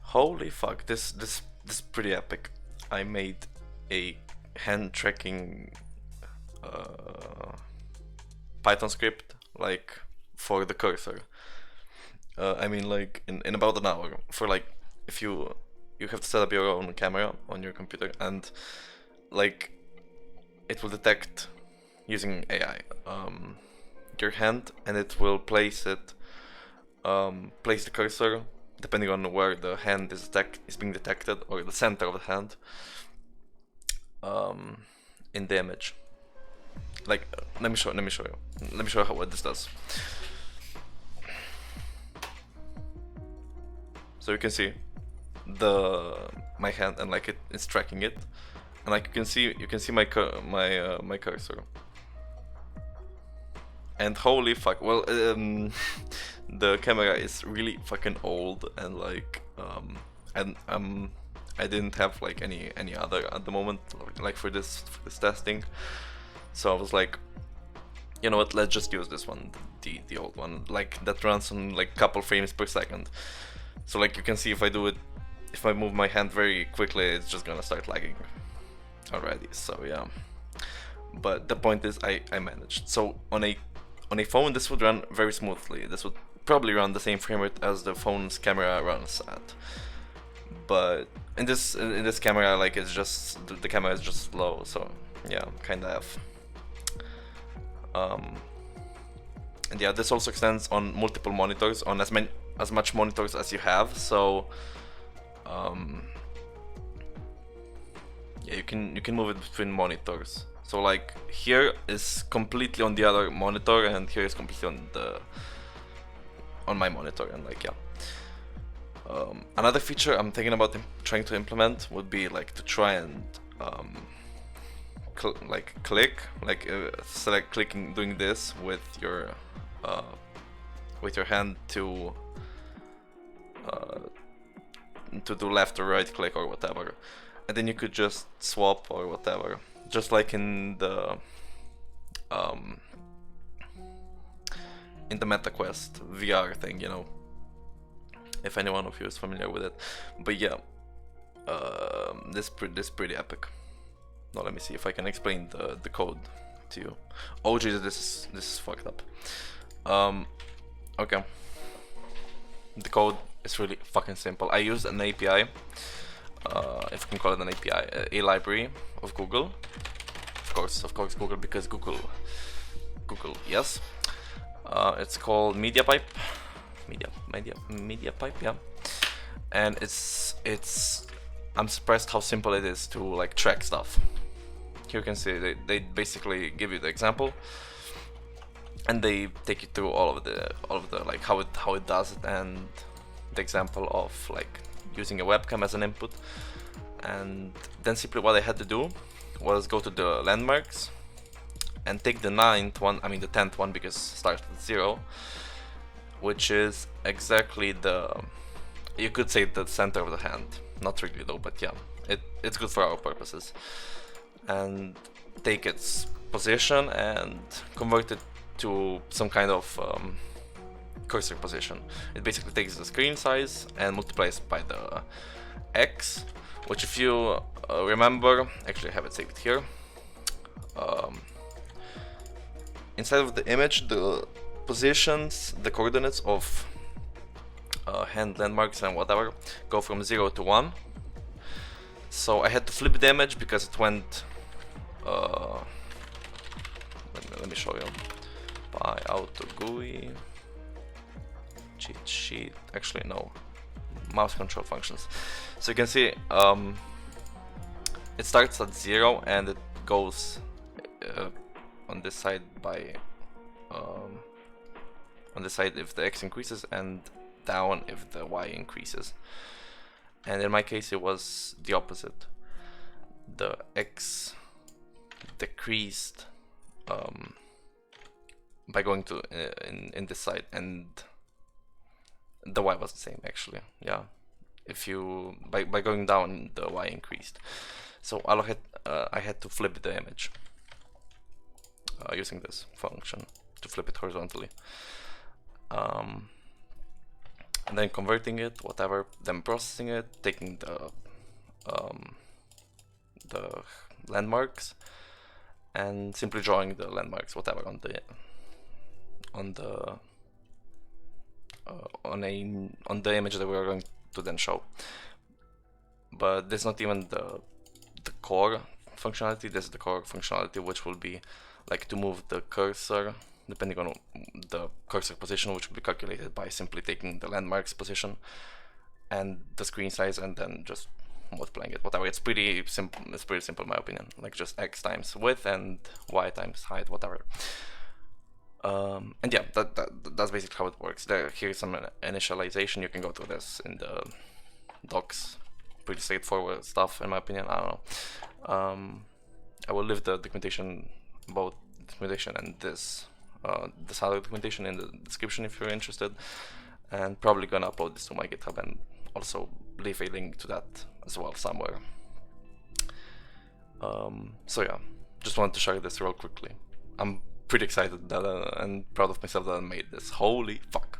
Holy fuck, this is pretty epic. I made a hand tracking Python script like for the cursor. I mean like in about an hour for like if you have to set up your own camera on your computer and like it will detect using AI your hand and it will place the cursor depending on where the hand is being detected or the center of the hand in the image. Like let me show you. Let me show you what this does. So you can see my hand and like it's tracking it, and like you can see my cursor. And holy fuck, well, the camera is really fucking old and like and I didn't have like any other at the moment like for this testing, so I was like, you know what, let's just use this one, the old one, like that runs on like couple frames per second. So like you can see if I move my hand very quickly, it's just gonna start lagging already. So yeah, but the point is I managed. So on a phone this would run very smoothly. This would probably run the same frame rate as the phone's camera runs at. But in this camera, like it's just the camera is just slow. So yeah, kind of. And yeah, this also extends on multiple monitors, on as much monitors as you have. So yeah, you can move it between monitors. So like here is completely on the other monitor, and here is completely on my monitor, and like yeah. Another feature I'm thinking about trying to implement would be like to try and select clicking, doing this with your hand to do left or right click or whatever, and then you could just swap or whatever, just like in the MetaQuest VR thing, you know, if any one of you is familiar with it. But yeah, this pretty epic. Now let me see if I can explain the code to you. Oh Jesus, this is fucked up. Okay, the code is really fucking simple. I used an API, if you can call it an API, a library of Google. Of course, Google, because Google, yes. It's called MediaPipe, MediaPipe, yeah. And it's I'm surprised how simple it is to like track stuff. Here you can see they basically give you the example, and they take you through all of the like how it does it, and the example of like using a webcam as an input. And then simply what I had to do was go to the landmarks and take the 9th one, I mean the 10th one, because it starts at 0, which is exactly you could say the center of the hand. Not really though, but yeah, it's good for our purposes. And take its position and convert it to some kind of cursor position. It basically takes the screen size and multiplies by the X, which if you remember, actually I have it saved here. Inside of the image, the positions, the coordinates of hand landmarks and whatever go from 0 to 1. So I had to flip the image because it went let me show you. By auto GUI cheat sheet, actually no, mouse control functions. So you can see it starts at 0 and it goes on this side by on this side if the X increases, and down if the Y increases. And in my case it was the opposite. The X decreased by going to in this side, and the Y was the same actually. Yeah, if you by going down, the Y increased. So I had to flip the image using this function to flip it horizontally. and then converting it, whatever, then processing it, taking the landmarks and simply drawing the landmarks, whatever, on the on the image that we are going to then show. But this is not even the core functionality. This is the core functionality, which will be like to move the cursor depending on the cursor position, which will be calculated by simply taking the landmarks position and the screen size and then just multiplying it, whatever. It's pretty simple. It's pretty simple in my opinion, like just x times width and y times height, whatever. And yeah, that's basically how it works. Here's some initialization. You can go through this in the docs. Pretty straightforward stuff in my opinion. I don't know. I will leave the documentation about documentation and this other documentation in the description if you're interested, and probably gonna upload this to my GitHub and also leave a link to that as well somewhere. So yeah, just wanted to share this real quickly. I'm pretty excited that and proud of myself that I made this. Holy fuck.